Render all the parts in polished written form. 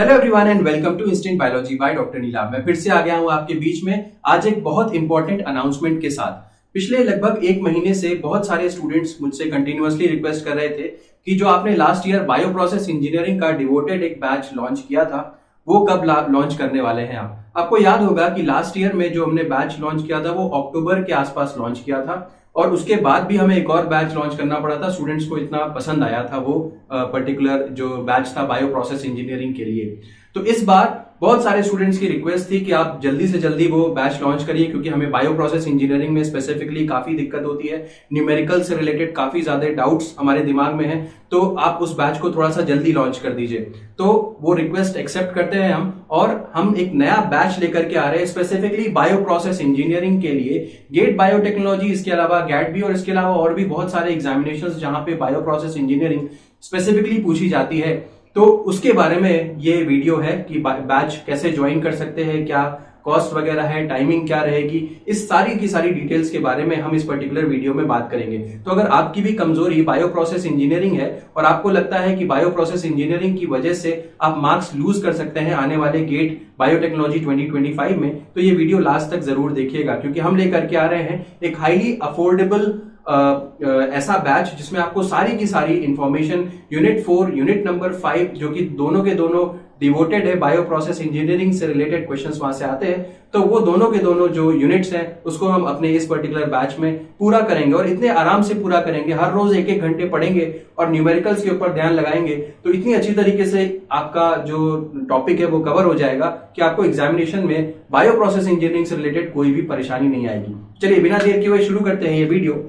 Hello everyone and welcome to instant biology by doctor Neelabh. मैं फिर से आ गया हूं आपके बीच में आज एक बहुत इंपॉर्टेंट अनाउंसमेंट के साथ। पिछले लगभग एक महीने से बहुत सारे स्टूडेंट्स मुझसे कंटिन्यूअसली रिक्वेस्ट कर रहे थे कि जो आपने last year bio process engineering का डिवोटेड एक बैच लॉन्च किया था वो कब लॉन्च करने वाले हैं आपको याद होगा कि लास्ट ईयर में जो हमने बैच लॉन्च किया था वो अक्टूबर के आसपास लॉन्च किया था और उसके बाद भी हमें एक और बैच लॉन्च करना पड़ा था। स्टूडेंट्स को इतना पसंद आया था वो पर्टिकुलर जो बैच था बायो प्रोसेस इंजीनियरिंग के लिए। तो इस बार बहुत सारे स्टूडेंट्स की रिक्वेस्ट थी कि आप जल्दी से जल्दी वो बैच लॉन्च करिए क्योंकि हमें बायो प्रोसेस इंजीनियरिंग में स्पेसिफिकली काफी दिक्कत होती है, न्यूमेरिकल से रिलेटेड काफी ज्यादा डाउट्स हमारे दिमाग में हैं, तो आप उस बैच को थोड़ा सा जल्दी लॉन्च कर दीजिए। तो वो रिक्वेस्ट एक्सेप्ट करते हैं हम और हम एक नया बैच लेकर के आ रहे हैं स्पेसिफिकली बायो प्रोसेस इंजीनियरिंग के लिए। गेट बायोटेक्नोलॉजी, इसके अलावा गैट भी और इसके अलावा और भी बहुत सारे एग्जामिनेशंस जहां पे बायो प्रोसेस इंजीनियरिंग स्पेसिफिकली पूछी जाती है, तो उसके बारे में ये वीडियो है कि बैच कैसे ज्वाइन कर सकते हैं, क्या कॉस्ट वगैरह है, टाइमिंग क्या रहेगी, इस सारी की सारी डिटेल्स के बारे में हम इस पर्टिकुलर वीडियो में बात करेंगे। तो अगर आपकी भी कमजोरी बायो प्रोसेस इंजीनियरिंग है और आपको लगता है कि बायो प्रोसेस इंजीनियरिंग की वजह से आप मार्क्स लूज कर सकते हैं आने वाले गेट बायोटेक्नोलॉजी 2025 में, तो ये वीडियो लास्ट तक जरूर देखिएगा क्योंकि हम लेकर के आ रहे हैं एक हाईली अफोर्डेबल ऐसा बैच जिसमें आपको सारी की सारी इंफॉर्मेशन यूनिट 4 यूनिट नंबर 5 जो कि दोनों के दोनों डिवोटेड है बायो प्रोसेस इंजीनियरिंग से रिलेटेड क्वेश्चंस वहां से आते हैं, तो वो दोनों के दोनों जो यूनिट्स हैं उसको हम अपने इस पर्टिकुलर बैच में पूरा करेंगे और इतने आराम से पूरा करेंगे। हर रोज एक एक घंटे पढ़ेंगे और न्यूमेरिकल्स के ऊपर ध्यान लगाएंगे तो इतनी अच्छी तरीके से आपका जो टॉपिक है वो कवर हो जाएगा कि आपको एग्जामिनेशन में बायो प्रोसेस इंजीनियरिंग से रिलेटेड कोई भी परेशानी नहीं आएगी। चलिए बिना देर किए हुए शुरू करते हैं ये video.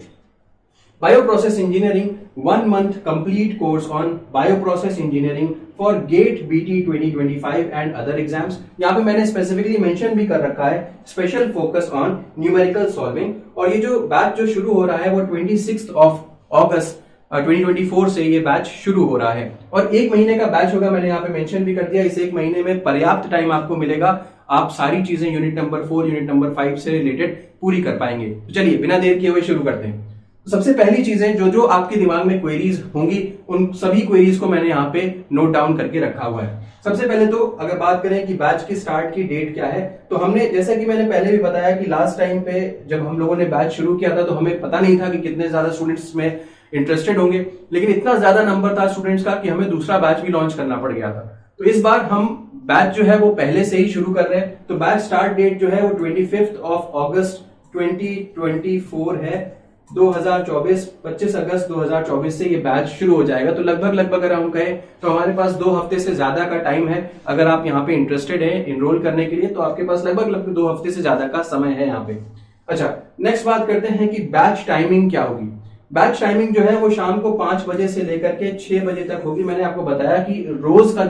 Bioprocess Engineering 1 month complete course on Bioprocess Engineering for GATE BT 2025 and other exams। यहाँ पे मैंने स्पेसिफिकली मेंशन भी कर रखा है special focus on numerical solving, और ये जो बैच जो शुरू हो रहा है वो 26 अगस्त 2024 से ये बैच शुरू हो रहा है और एक महीने का बैच होगा। मैंने यहाँ पे मेंशन भी कर दिया, इस एक महीने में पर्याप्त टाइम आपको मिलेगा, आप सारी चीजें यूनिट नंबर 4 यूनिट नंबर 5 से रिलेटेड पूरी कर पाएंगे। तो चलिए बिना देर किए हुए शुरू करते हैं। सबसे पहली चीजें जो जो आपके दिमाग में क्वेरीज होंगी उन सभी क्वेरीज को मैंने यहाँ पे नोट डाउन करके रखा हुआ है। सबसे पहले तो अगर बात करें कि बैच की स्टार्ट की डेट क्या है, तो हमने जैसा कि मैंने पहले भी बताया कि लास्ट टाइम पे जब हम लोगों ने बैच शुरू किया था तो हमें पता नहीं था कि कितने ज्यादा स्टूडेंट्स में इंटरेस्टेड होंगे, लेकिन इतना ज्यादा नंबर था स्टूडेंट्स का कि हमें दूसरा बैच भी लॉन्च करना पड़ गया था। तो इस बार हम बैच जो है वो पहले से ही शुरू कर रहे हैं। तो बैच स्टार्ट डेट जो है वो 25 अगस्त 2024 है, 2024 25 अगस्त 2024 से ये बैच शुरू हो जाएगा। तो लगभग अगर हम कहें तो हमारे पास 2 हफ्ते से ज्यादा का टाइम है। अगर आप यहाँ पे इंटरेस्टेड हैं इनरोल करने के लिए तो आपके पास लगभग 2 हफ्ते से ज्यादा का समय है यहाँ पे। अच्छा, नेक्स्ट बात करते हैं कि बैच टाइमिंग क्या होगी। बैच टाइमिंग जो है वो शाम को 5 बजे से लेकर के 6 बजे तक होगी। मैंने आपको बताया कि रोज का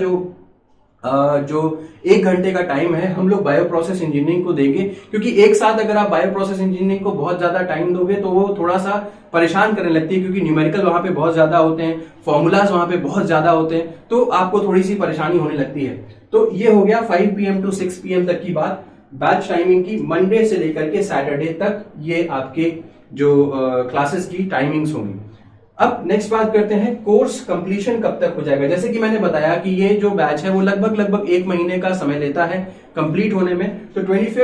जो 1 घंटे का टाइम है हम लोग बायो प्रोसेस इंजीनियरिंग को देंगे, क्योंकि एक साथ अगर आप बायो प्रोसेस इंजीनियरिंग को बहुत ज्यादा टाइम दोगे तो वो थोड़ा सा परेशान करने लगती है, क्योंकि न्यूमेरिकल वहां पे बहुत ज्यादा होते हैं, फॉर्मूलाज वहां पे बहुत ज्यादा होते हैं, तो आपको थोड़ी सी परेशानी होने लगती है। तो ये हो गया 5 PM to 6 PM तक की बात बैच टाइमिंग की। मंडे से लेकर के सैटरडे तक ये आपके जो क्लासेस की टाइमिंग्स होंगी। अब नेक्स्ट बात करते हैं कोर्स कंप्लीशन कब तक हो जाएगा। जैसे कि मैंने बताया कि ये जो बैच है वो लगभग 1 महीने का समय लेता है कंप्लीट होने में। तो 25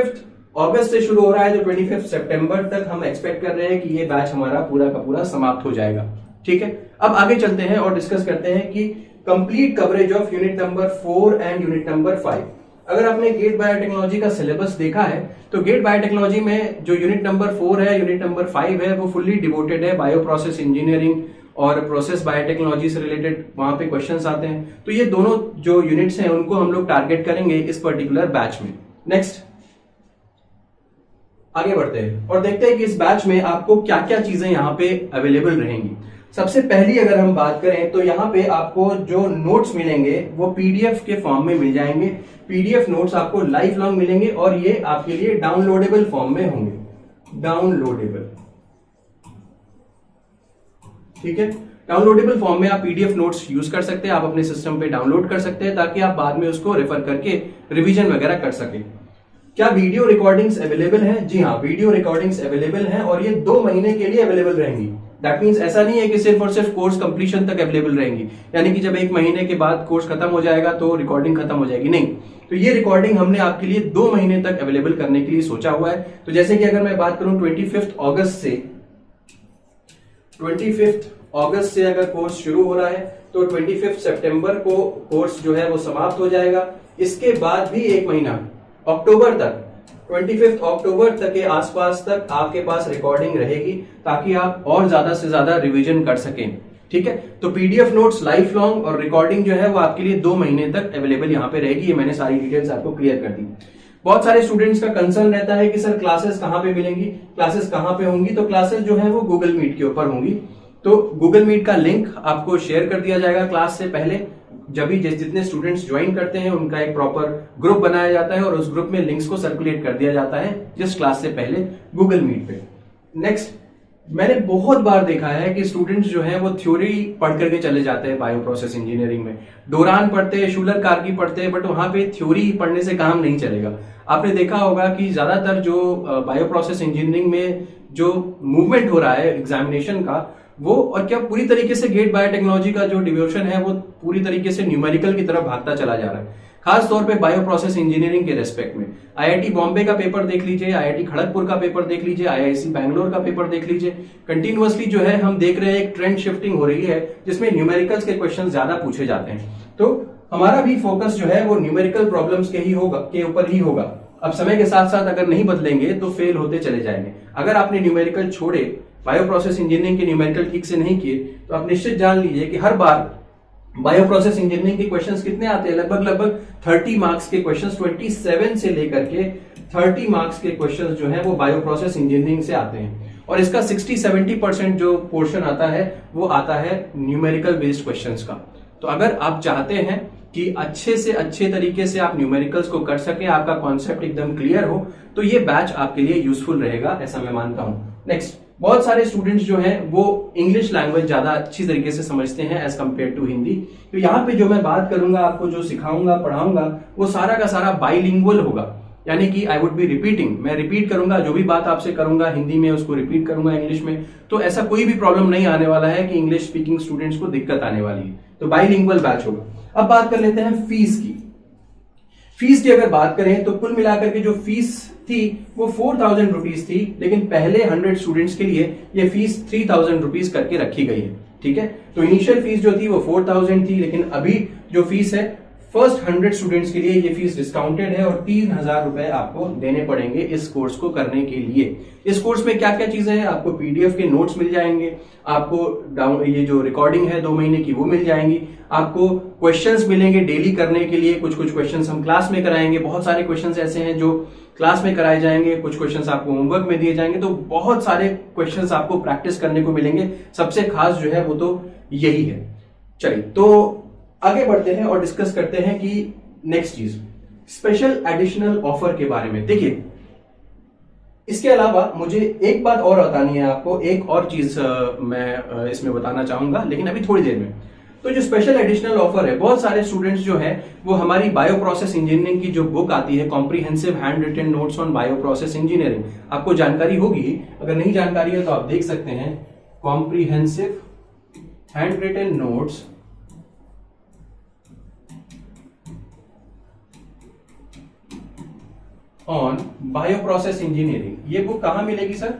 अगस्त से शुरू हो रहा है तो 25 सितंबर तक हम एक्सपेक्ट कर रहे हैं कि ये बैच हमारा पूरा का पूरा समाप्त हो जाएगा। ठीक है, अब आगे चलते हैं और डिस्कस करते हैं कि complete coverage of unit number 4 and unit number 5। अगर आपने गेट बायोटेक्नोलॉजी का सिलेबस देखा है तो गेट बायोटेक्नोलॉजी में जो यूनिट नंबर 4 है यूनिट नंबर 5 है वो फुल्ली डिवोटेड है बायो प्रोसेस इंजीनियरिंग और प्रोसेस बायोटेक्नोलॉजी से रिलेटेड वहां पे क्वेश्चंस आते हैं। तो ये दोनों जो यूनिट्स हैं उनको हम लोग टारगेट करेंगे इस पर्टिकुलर बैच में। नेक्स्ट आगे बढ़ते हैं और देखते हैं कि इस बैच में आपको क्या क्या चीजें यहाँ पे अवेलेबल रहेंगी। सबसे पहली अगर हम बात करें तो यहाँ पे आपको जो नोट्स मिलेंगे वो पीडीएफ के फॉर्म में मिल जाएंगे। पीडीएफ नोट्स आपको लाइफ लॉन्ग मिलेंगे और ये आपके लिए डाउनलोडेबल फॉर्म में होंगे। डाउनलोडेबल, ठीक है, डाउनलोडेबल फॉर्म में आप पीडीएफ नोट्स यूज कर सकते हैं, आप अपने सिस्टम पे डाउनलोड कर सकते हैं ताकि आप बाद में उसको रेफर करके रिवीजन वगैरह कर सके। क्या वीडियो रिकॉर्डिंग्स अवेलेबल हैं? जी हाँ, वीडियो रिकॉर्डिंग्स अवेलेबल हैं और ये 2 महीने के लिए अवेलेबल रहेंगी। दैट मीन्स ऐसा नहीं है कि सिर्फ और सिर्फ कोर्स कंप्लीशन तक अवेलेबल रहेंगी, यानी कि जब 1 महीने के बाद कोर्स खत्म हो जाएगा तो रिकॉर्डिंग खत्म हो जाएगी, नहीं। तो ये रिकॉर्डिंग हमने आपके लिए 2 महीने तक अवेलेबल करने के लिए सोचा हुआ है। तो जैसे कि अगर मैं बात करूं 25 अगस्त से अगर कोर्स शुरू हो रहा है तो 25 सितंबर को कोर्स जो है वो समाप्त हो जाएगा। इसके बाद भी 1 महीना अक्टूबर तक, 25 अक्टूबर तक के आसपास तक आपके पास रिकॉर्डिंग रहेगी, ताकि आप और ज्यादा से ज्यादा रिवीजन कर सकें, ठीक है। तो पीडीएफ नोट्स लाइफ लॉन्ग और रिकॉर्डिंग जो है वो आपके लिए 2 महीने तक अवेलेबल यहाँ पे रहेगी। ये मैंने सारी डिटेल्स आपको क्लियर कर दी। बहुत सारे स्टूडेंट्स का कंसर्न रहता है कि सर क्लासेस कहाँ पे मिलेंगी, क्लासेस कहाँ पे होंगी। तो क्लासेस जो है वो गूगल मीट के ऊपर होंगी। तो गूगल मीट का लिंक आपको शेयर कर दिया जाएगा क्लास से पहले। जब भी जितने स्टूडेंट्स ज्वाइन करते हैं उनका एक प्रॉपर ग्रुप बनाया जाता है और उस ग्रुप में लिंक्स को सर्कुलेट कर दिया जाता है जिस क्लास से पहले गूगल मीट पे। नेक्स्ट, मैंने बहुत बार देखा है कि स्टूडेंट्स जो है वो थ्योरी पढ़ करके चले जाते हैं बायो प्रोसेस इंजीनियरिंग में, डोरान पढ़ते हैं, शूलर कार्की पढ़ते हैं, बट वहां पे थ्योरी पढ़ने से काम नहीं चलेगा। आपने देखा होगा कि ज्यादातर जो बायो प्रोसेस इंजीनियरिंग में जो मूवमेंट हो रहा है एग्जामिनेशन का, वो और क्या पूरी तरीके से गेट बायोटेक्नोलॉजी का जो डिविजन है वो पूरी तरीके से न्यूमेरिकल की तरफ भागता चला जा रहा है, खास तौर पे बायो प्रोसेस इंजीनियरिंग के रेस्पेक्ट में। आईआईटी बॉम्बे का पेपर देख लीजिए, आईआईटी खड़गपुर का पेपर देख लीजिए, आईआईसी बैंगलोर का पेपर देख लीजिए। कंटिन्यूअसली जो है हम देख रहे हैं एक ट्रेंड शिफ्टिंग हो रही है जिसमें न्यूमेरिकल्स के क्वेश्चन ज्यादा पूछे जाते हैं। तो हमारा भी फोकस जो है वो न्यूमेरिकल प्रॉब्लम्स के ऊपर ही होगा। अब समय के साथ साथ अगर नहीं बदलेंगे तो फेल होते चले जाएंगे। अगर आपने न्यूमेरिकल छोड़े, बायो प्रोसेस इंजीनियरिंग के न्यूमेरिकल ठीक से नहीं किए, तो आप निश्चित जान लीजिए कि हर बार बायो प्रोसेस इंजीनियरिंग के क्वेश्चंस कितने आते हैं, लगभग 30 मार्क्स के क्वेश्चंस, 27 से लेकर के 30 मार्क्स के क्वेश्चंस जो है वो बायो प्रोसेस इंजीनियरिंग से आते हैं। और इसका 60-70% जो पोर्शन आता है वो आता है न्यूमेरिकल बेस्ड क्वेश्चंस का। तो अगर आप चाहते हैं कि अच्छे से अच्छे तरीके से आप न्यूमेरिकल्स को कर सकें, आपका कॉन्सेप्ट एकदम क्लियर हो, तो ये बैच आपके लिए यूजफुल रहेगा, ऐसा मैं मानता हूं। नेक्स्ट, बहुत सारे स्टूडेंट्स जो हैं वो इंग्लिश लैंग्वेज ज्यादा अच्छी तरीके से समझते हैं एज कम्पेयर टू हिंदी। तो यहाँ पे जो मैं बात करूंगा, आपको जो सिखाऊंगा, पढ़ाऊंगा, वो सारा का सारा बाइलिंगुअल होगा, यानी कि आई वुड बी रिपीटिंग, मैं रिपीट करूंगा, जो भी बात आपसे करूंगा हिंदी में उसको रिपीट करूंगा इंग्लिश में। तो ऐसा कोई भी प्रॉब्लम नहीं आने वाला है कि इंग्लिश स्पीकिंग स्टूडेंट्स को दिक्कत आने वाली है। तो बाइलिंगुअल बैच होगा। अब बात कर लेते हैं फीस की। फीस की अगर बात करें तो कुल मिलाकर के जो फीस थी वो 4000 रुपीज थी, लेकिन पहले 100 स्टूडेंट्स के लिए ये फीस 3000 रुपीज करके रखी गई है, ठीक है। तो इनिशियल फीस जो थी वो 4000 थी, लेकिन अभी जो फीस है फर्स्ट 100 स्टूडेंट्स के लिए ये फीस डिस्काउंटेड है और 3000 रुपए आपको देने पड़ेंगे इस कोर्स को करने के लिए। इस कोर्स में क्या क्या चीजें हैं, आपको पीडीएफ के नोट्स मिल जाएंगे, आपको ये जो रिकॉर्डिंग है 2 महीने की वो मिल जाएंगी, आपको क्वेश्चंस मिलेंगे डेली करने के लिए। कुछ क्वेश्चंस हम क्लास में कराएंगे, बहुत सारे क्वेश्चंस ऐसे हैं जो क्लास में कराए जाएंगे, कुछ क्वेश्चंस आपको होमवर्क में दिए जाएंगे। तो बहुत सारे क्वेश्चंस आपको प्रैक्टिस करने को मिलेंगे। सबसे खास जो है वो तो यही है। चलिए तो आगे बढ़ते हैं और डिस्कस करते हैं कि नेक्स्ट चीज स्पेशल एडिशनल ऑफर के बारे में। देखिए, इसके अलावा मुझे एक बात और बतानी है आपको, एक और चीज मैं इसमें बताना चाहूंगा, लेकिन अभी थोड़ी देर में। तो जो स्पेशल एडिशनल ऑफर है, बहुत सारे स्टूडेंट्स जो है वो हमारी बायो प्रोसेस इंजीनियरिंग की जो बुक आती है comprehensive hand written notes on bio process engineering, आपको जानकारी होगी, अगर नहीं जानकारी है तो आप देख सकते हैं, comprehensive hand written notes on bio process engineering. ये बुक कहां मिलेगी सर?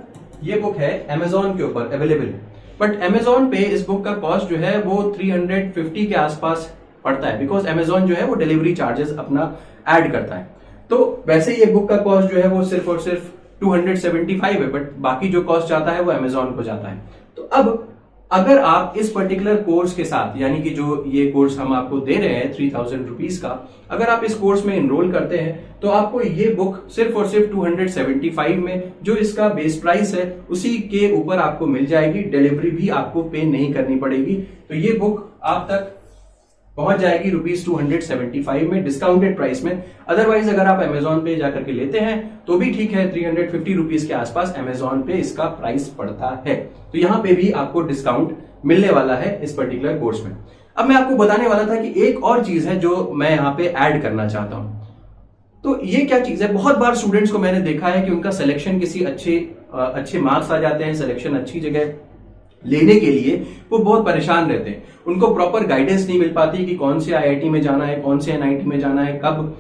ये बुक है Amazon के ऊपर अवेलेबल है, बट Amazon पे इस बुक का कॉस्ट जो है वो 350 के आसपास पड़ता है, बिकॉज Amazon जो है वो डिलीवरी चार्जेस अपना ऐड करता है। तो वैसे ये बुक का कॉस्ट जो है वो सिर्फ और सिर्फ 275 है, बट बाकी जो कॉस्ट जाता है वो Amazon को जाता है। तो अब अगर आप इस पर्टिकुलर कोर्स के साथ, यानी कि जो ये कोर्स हम आपको दे रहे हैं 3000 रुपीज का, अगर आप इस कोर्स में एनरोल करते हैं तो आपको ये बुक सिर्फ और सिर्फ 275 में, जो इसका बेस प्राइस है उसी के ऊपर आपको मिल जाएगी। डिलीवरी भी आपको पे नहीं करनी पड़ेगी। तो ये बुक आप तक पहुंच जाएगी ₹275 में, डिस्काउंटेड प्राइस में। अदरवाइज अगर आप Amazon पे जाकर के लेते हैं तो भी ठीक है, 350 रुपीज के आसपास Amazon पे इसका प्राइस पड़ता है। तो यहां पे भी आपको डिस्काउंट मिलने वाला है इस पर्टिकुलर कोर्स में। अब मैं आपको बताने वाला था कि एक और चीज है जो मैं यहाँ पे ऐड करना चाहता हूं। तो ये क्या चीज है, बहुत बार स्टूडेंट्स को मैंने देखा है कि उनका सिलेक्शन किसी अच्छे मार्क्स आ जाते हैं, सिलेक्शन अच्छी जगह लेने के लिए वो बहुत परेशान रहते हैं। उनको प्रॉपर गाइडेंस नहीं मिल पाती कि कौन से आईआईटी में जाना है, कौन से एनआईटी में जाना है, कब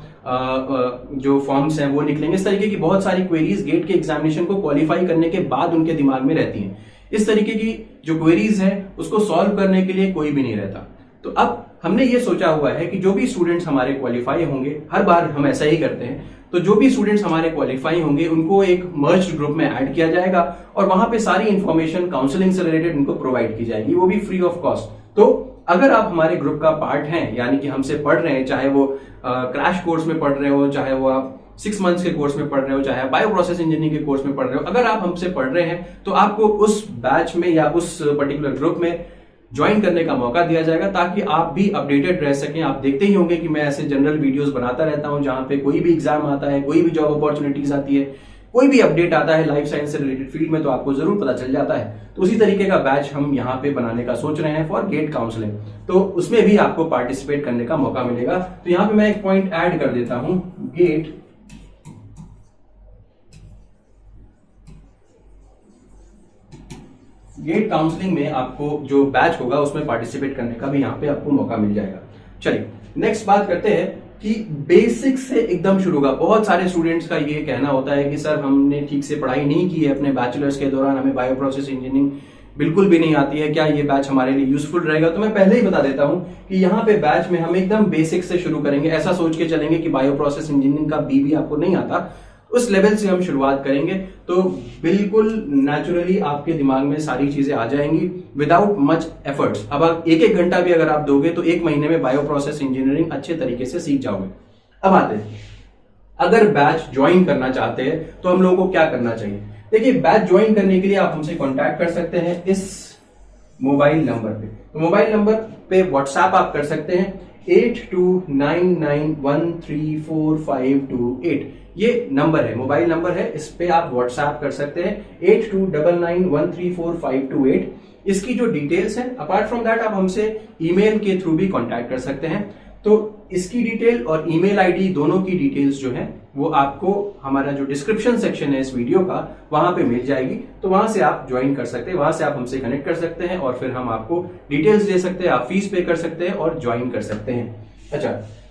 जो फॉर्म्स हैं वो निकलेंगे। इस तरीके की बहुत सारी क्वेरीज गेट के एग्जामिनेशन को क्वालिफाई करने के बाद उनके दिमाग में रहती हैं। इस तरीके की जो क्वेरीज है उसको सॉल्व करने के लिए कोई भी नहीं रहता। तो अब हमने ये सोचा हुआ है कि जो भी स्टूडेंट्स हमारे क्वालिफाई होंगे, हर बार हम ऐसा ही करते हैं, तो जो भी स्टूडेंट्स हमारे क्वालिफाई होंगे उनको एक मर्ज्ड ग्रुप में ऐड किया जाएगा और वहां पे सारी इंफॉर्मेशन काउंसलिंग से रिलेटेड उनको प्रोवाइड की जाएगी, वो भी फ्री ऑफ कॉस्ट। तो अगर आप हमारे ग्रुप का पार्ट हैं, यानी कि हमसे पढ़ रहे हैं, चाहे वो क्रैश कोर्स में पढ़ रहे हो, चाहे वो आप 6 मंथ्स के कोर्स में पढ़ रहे हो, चाहे आप बायो प्रोसेस इंजीनियरिंग के कोर्स में पढ़ रहे हो, अगर आप हमसे पढ़ रहे हैं तो आपको उस बैच में या उस पर्टिकुलर ग्रुप में ज्वाइन करने का मौका दिया जाएगा, ताकि आप भी अपडेटेड रह सकें। आप देखते ही होंगे कि मैं ऐसे जनरल वीडियोस बनाता रहता हूं जहां पे कोई भी एग्जाम आता है, कोई भी जॉब अपॉर्चुनिटीज आती है, कोई भी अपडेट आता है लाइफ साइंस से रिलेटेड फील्ड में, तो आपको जरूर पता चल जाता है। तो उसी तरीके का बैच हम यहाँ पे बनाने का सोच रहे हैं फॉर गेट काउंसलिंग, तो उसमें भी आपको पार्टिसिपेट करने का मौका मिलेगा। तो यहाँ पे मैं एक पॉइंट ऐड कर देता हूं, गेट काउंसलिंग में आपको जो बैच होगा उसमें पार्टिसिपेट करने का भी यहाँ पे आपको मौका मिल जाएगा। चलिए नेक्स्ट बात करते हैं कि बेसिक से एकदम शुरू होगा। बहुत सारे स्टूडेंट्स का ये कहना होता है कि सर हमने ठीक से पढ़ाई नहीं की है अपने बैचलर्स के दौरान, हमें बायो प्रोसेस इंजीनियरिंग बिल्कुल भी नहीं आती है, क्या ये बैच हमारे लिए यूजफुल रहेगा? तो मैं पहले ही बता देता हूं कि यहाँ पे बैच में हम एकदम बेसिक से शुरू करेंगे। ऐसा सोच के चलेंगे कि बायो प्रोसेस इंजीनियरिंग का बी भी आपको नहीं आता, उस लेवल से हम शुरुआत करेंगे, तो बिल्कुल नेचुरली आपके दिमाग में सारी चीजें आ जाएंगी विदाउट मच एफर्ट्स। अब आप एक घंटा भी अगर आप दोगे तो 1 महीने में बायो प्रोसेस इंजीनियरिंग अच्छे तरीके से सीख जाओगे। अब आते हैं, अगर बैच ज्वाइन करना चाहते हैं तो हम लोगों को क्या करना चाहिए? देखिए, बैच ज्वाइन करने के लिए आप हमसे कांटेक्ट कर सकते हैं इस मोबाइल नंबर पे। तो मोबाइल नंबर पे व्हाट्सएप आप कर सकते हैं 8299134528। ये नंबर है, मोबाइल नंबर है, इस पे आप व्हाट्सएप कर सकते हैं 8299134528। इसकी जो डिटेल्स है, अपार्ट फ्रॉम दैट आप हमसे ईमेल के थ्रू भी कांटेक्ट कर सकते हैं। तो इसकी डिटेल और ईमेल आईडी दोनों की डिटेल्स जो है वो आपको हमारा जो डिस्क्रिप्शन सेक्शन है इस वीडियो का, वहां पे मिल जाएगी। तो वहां से आप ज्वाइन कर सकते हैं, वहां से आप हमसे कनेक्ट कर सकते हैं और फिर हम आपको डिटेल्स दे सकते हैं, आप फीस पे कर सकते हैं और ज्वाइन कर सकते हैं। अच्छा,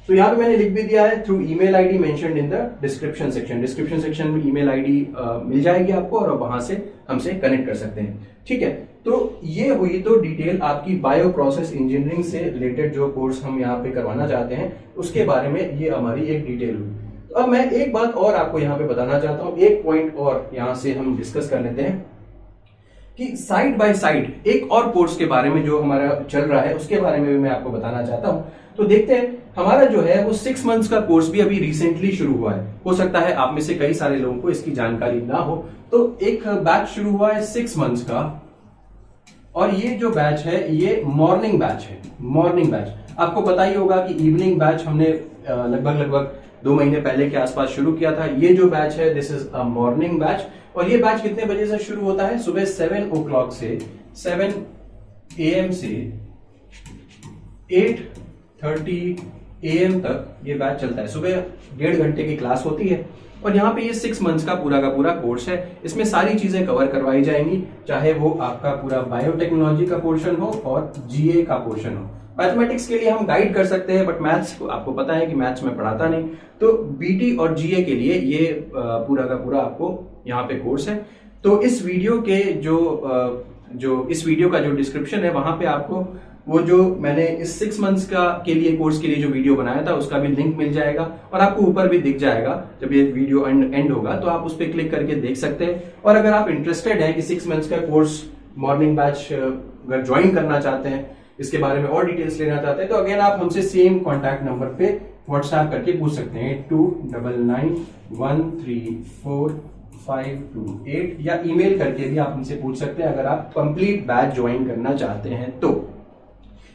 तो यहाँ पे मैंने लिख भी दिया है through email ID mentioned in the description section. Description section में ईमेल आईडी मिल जाएगी आपको और वहां से हमसे कनेक्ट कर सकते हैं। ठीक है, तो ये हुई तो डिटेल आपकी बायो प्रोसेस इंजीनियरिंग से रिलेटेड जो कोर्स हम यहाँ पे करवाना चाहते हैं उसके बारे में, ये हमारी एक डिटेल हुई। तो अब मैं एक बात और आपको यहाँ पे बताना चाहता हूँ, एक पॉइंट और यहाँ से हम डिस्कस कर लेते हैं कि साइड बाय साइड एक और कोर्स के बारे में जो हमारा चल रहा है उसके बारे में भी मैं आपको बताना चाहता हूं। तो देखते हैं, हमारा जो है वो 6 मंथ्स का कोर्स भी अभी रिसेंटली शुरू हुआ है। हो सकता है आप में से कई सारे लोगों को इसकी जानकारी ना हो। तो एक बैच शुरू हुआ है 6 मंथ्स का, और ये जो बैच है ये मॉर्निंग बैच है। मॉर्निंग बैच आपको पता ही होगा कि इवनिंग बैच हमने लगभग 2 महीने पहले के आसपास शुरू किया था। ये जो बैच है this is a morning batch, और ये बैच कितने बजे से शुरू होता है? सुबह 7 o'clock से 7 AM से 8:30 AM तक ये बैच चलता है। सुबह 1.5 घंटे की क्लास होती है और यहाँ पे ये 6 मंथ्स का पूरा कोर्स है। इसमें सारी चीजें कवर करवाई जाएंगी, चाहे वो आपका पूरा बायोटेक्नोलॉजी का पोर्शन हो और जीए का पोर्शन हो। मैथमेटिक्स के लिए हम गाइड कर सकते हैं, बट मैथ्स को आपको पता है कि मैथ्स में पढ़ाता नहीं, तो बीटी और जीए के लिए ये पूरा का पूरा आपको यहाँ पे कोर्स है। तो इस वीडियो के इस वीडियो का जो डिस्क्रिप्शन है वहां पे आपको वो जो मैंने इस 6 मंथ्स का के लिए कोर्स के लिए जो वीडियो बनाया था उसका भी लिंक मिल जाएगा, और आपको ऊपर भी दिख जाएगा जब ये वीडियो एंड होगा, तो आप उस पर क्लिक करके देख सकते हैं। और अगर आप इंटरेस्टेड हैं कि 6 मंथ्स का कोर्स मॉर्निंग बैच अगर ज्वाइन करना चाहते हैं, इसके बारे में और डिटेल्स लेना चाहते हैं, तो अगेन आप हमसे सेम कॉन्टैक्ट नंबर पे व्हाट्सएप करके पूछ सकते हैं 8299134528, या ईमेल करके भी आप हमसे पूछ सकते हैं अगर आप कंप्लीट बैच ज्वाइन करना चाहते हैं तो।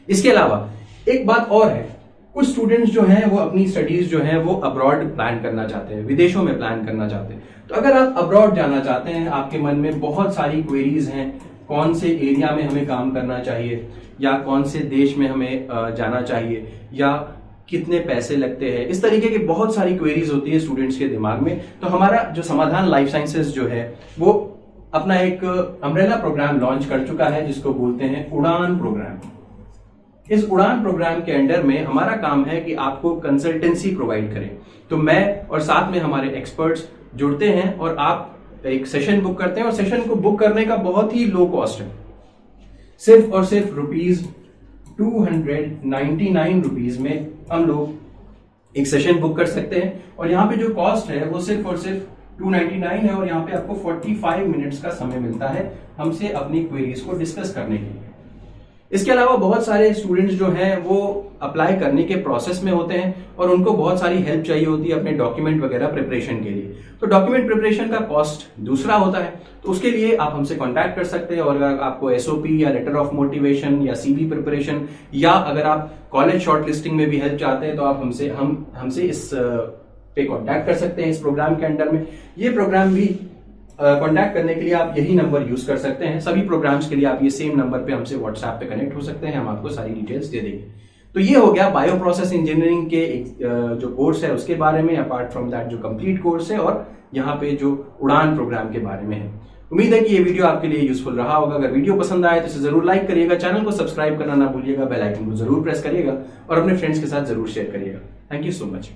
इसके अलावा एक बात और है, कुछ स्टूडेंट्स जो हैं वो अपनी स्टडीज जो हैं वो अब्रॉड प्लान करना चाहते हैं, विदेशों में प्लान करना चाहते हैं। तो अगर आप अब्रॉड जाना चाहते हैं, आपके मन में बहुत सारी क्वेरीज हैं, कौन से एरिया में हमें काम करना चाहिए, या कौन से देश में हमें जाना चाहिए, या कितने पैसे लगते हैं, इस तरीके की बहुत सारी क्वेरीज होती है स्टूडेंट्स के दिमाग में। तो हमारा जो समाधान लाइफ साइंसेज जो है वो अपना एक अम्ब्रेला प्रोग्राम लॉन्च कर चुका है जिसको बोलते हैं उड़ान प्रोग्राम। इस उड़ान प्रोग्राम के अंडर में हमारा काम है कि आपको कंसल्टेंसी प्रोवाइड करें। तो मैं और साथ में हमारे एक्सपर्ट्स जुड़ते हैं और आप एक सेशन बुक करते हैं और सेशन को बुक करने का बहुत ही लो कॉस्ट है, सिर्फ और सिर्फ ₹299 में हम लोग एक सेशन बुक कर सकते हैं। और यहाँ पे जो कॉस्ट है वो सिर्फ और सिर्फ 299 है और यहाँ पे आपको 45 मिनट्स का समय मिलता है हमसे अपनी क्वेरीज को डिस्कस करने के लिए। इसके अलावा बहुत सारे स्टूडेंट्स जो हैं वो अप्लाई करने के प्रोसेस में होते हैं और उनको बहुत सारी हेल्प चाहिए होती है अपने डॉक्यूमेंट वगैरह प्रिपरेशन के लिए। तो डॉक्यूमेंट प्रिपरेशन का कॉस्ट दूसरा होता है, तो उसके लिए आप हमसे कांटेक्ट कर सकते हैं। और अगर आपको एसओपी या लेटर ऑफ मोटिवेशन या सीवी प्रिपरेशन या अगर आप कॉलेज शॉर्टलिस्टिंग में भी हेल्प चाहते हैं तो आप हमसे इस पे कांटेक्ट कर सकते हैं। इस प्रोग्राम के अंडर में ये प्रोग्राम भी कांटेक्ट करने के लिए आप यही नंबर यूज कर सकते हैं। सभी प्रोग्राम्स के लिए आप ये सेम नंबर पे हमसे व्हाट्सएप पे कनेक्ट हो सकते हैं, हम आपको सारी डिटेल्स दे देंगे। तो ये हो गया बायो प्रोसेस इंजीनियरिंग के जो कोर्स है उसके बारे में, अपार्ट फ्रॉम दैट जो कंप्लीट कोर्स है और यहाँ पे जो उड़ान प्रोग्राम के बारे में है। उम्मीद है कि ये वीडियो आपके लिए यूजफुल रहा होगा। अगर वीडियो पसंद आए तो इसे जरूर लाइक करिएगा, चैनल को सब्सक्राइब करना ना भूलिएगा, बेल आइकन को जरूर प्रेस करिएगा और अपने फ्रेंड्स के साथ जरूर शेयर करिएगा। Thank you so much.